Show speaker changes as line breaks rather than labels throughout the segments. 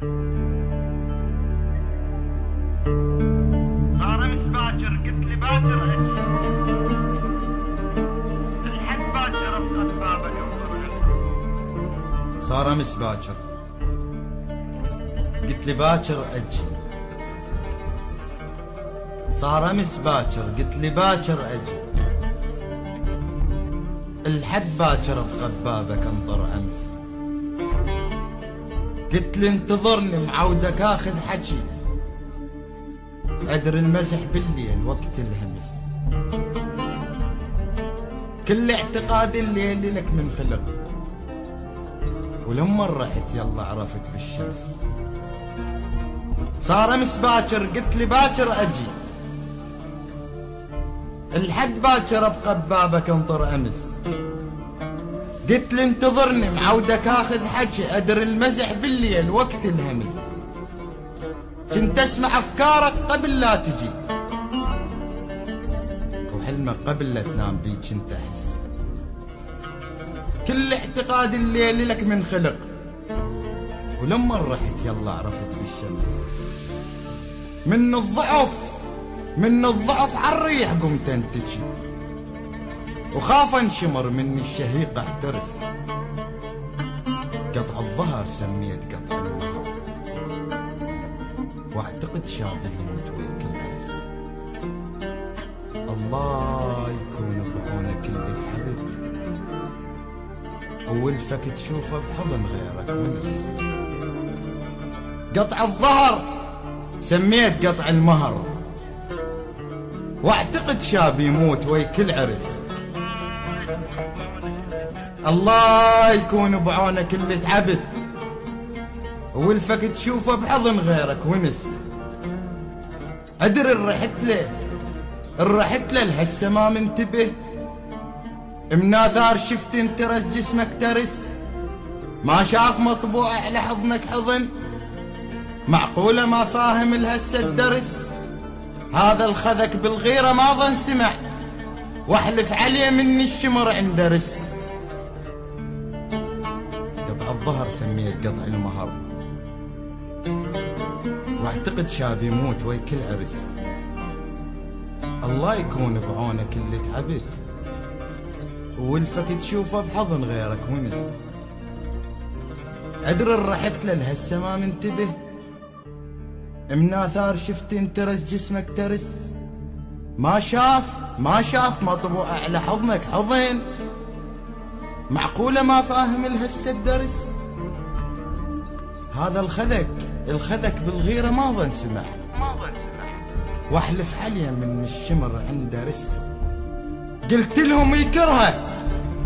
صار امس باكر قلت لي باكر اجي الحد باكر ابقى بابك
صار امس باكر قلت لي باكر اجي صار امس باكر قلت لي باكر اجي الحد باكر ابقى ببابك انطر امس قلت لي انتظرني معودك اخذ حكي ادري المزح بالليل وقت الهمس كل اعتقاد الليل لك من خلق ولما رحت يلا عرفت بالشمس صار امس باكر قلت لي باكر اجي الحد باكر ابقى ببابك انطر امس قلت لي انتظرني معودك اخذ حكي ادري المزح بالليل وقت الهمس كنت اسمع افكارك قبل لا تجي وحلمك قبل لا تنام بي كنت احس كل اعتقاد الليل لك من خلق ولما رحت يلا عرفت بالشمس من الضعف عالريح قمت انتجي وخاف انشمر مني الشهيق احترس قطع الظهر سميت قطع النهر واعتقد شاب يموت ويك العرس الله يكون بعونك اللي تحبت اولفك تشوفه بحضن غيرك ونس قطع الظهر سميت قطع المهر واعتقد شاب يموت ويك العرس الله يكون بعونك اللي تعبت ولفك تشوفه بحضن غيرك ونس ادري الرحت له لهسه ما منتبه مناثار شفت انترس جسمك ترس ما شاف مطبوع على حضنك حضن معقولة ما فاهم الهسه الدرس هذا الخذك بالغيرة ما ظن سمع واحلف عليه مني الشمر عند رس قطع الظهر سميت قطع المهر واعتقد شاب يموت ويك العرس الله يكون بعونك اللي تعبت ولفك تشوفه بحضن غيرك ونس ادري رحت له لهسه ما منتبه مناثار شفت انترس جسمك ترس ما شاف مطبوع على حضنك حضن معقولة ما فاهم الهسه الدرس هذا الخذك بالغيرة ما ظن سمح واحلف عليه من الشمر عنده رس قلت لهم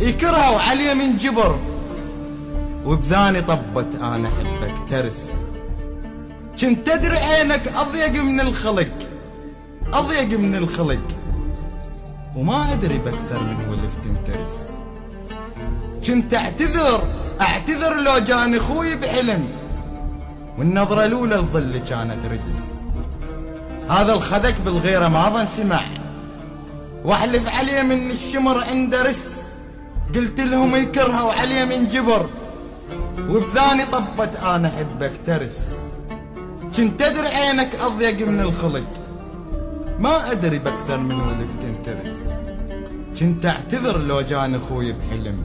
يكرها وعليه من جبر وبذاني طبت انا احبك ترس كنت ادري عينك اضيق من الخلق وما ادري باكثر من ولف تنترس كنت اعتذر لو جاني اخوي بحلم والنظرة الاولى الظل كانت رجس هذا الخذك بالغيرة ما ظن سمع واحلف عليه من الشمر عنده رس قلت لهم يكرها وعليه من جبر وبذاني طبت انا احبك ترس كنت ادري عينك اضيق من الخلق ما ادري باكثر من ولف تنترس كنت اعتذر لو جاني اخوي بحلم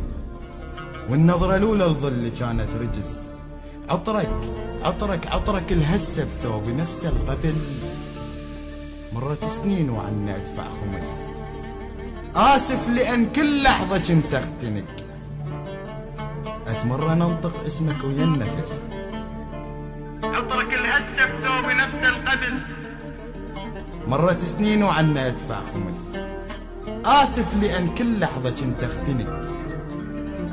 والنظرة الاولى الظل كانت رجس عطرك الهسه بثوب نفس القبل مرت سنين وعنا ادفع خمس اسف لان كل لحظة كنت اختنق اتمرن انطق اسمك ويا النفس عطرك الهسه بثوب نفس القبل مرت سنين وعنا ادفع خمس اسف لان كل لحظة كنت اختنق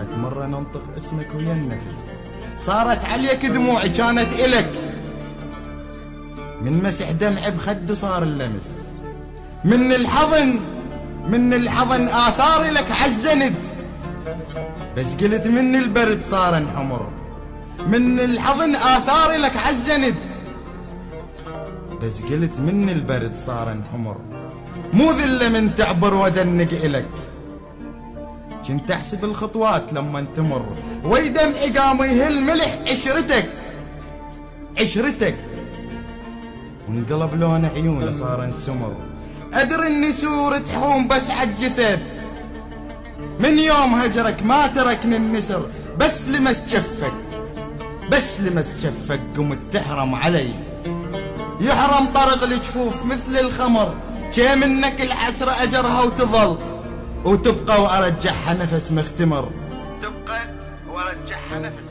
اتمرن انطق اسمك ويا النفس صارت عليك دموعي كانت الك من مسح دمعي بخد صار اللمس من الحضن آثاري لك عزند بس قلت من البرد صار انحمر من الحضن آثاري لك عزند بس قلت من البرد صار انحمر مو ذلة من تعبر ودنق إلك كنت احسب الخطوات لما تمر وي دمعي قام يهل ملح عشرتك، وانقلب لون عيونه صار انسمر. ادري النسور تحوم بس عالجثث، من يوم هجرك ما تركني النسر، بس لمس جفك بس لمس جفك قمت تحرم علي. يحرم طرق الجفوف مثل الخمر، شي منك الحسرة أجرها وتظل، وتبقى وأرجعها نفس مختمر، تبقى وأرجعها نفس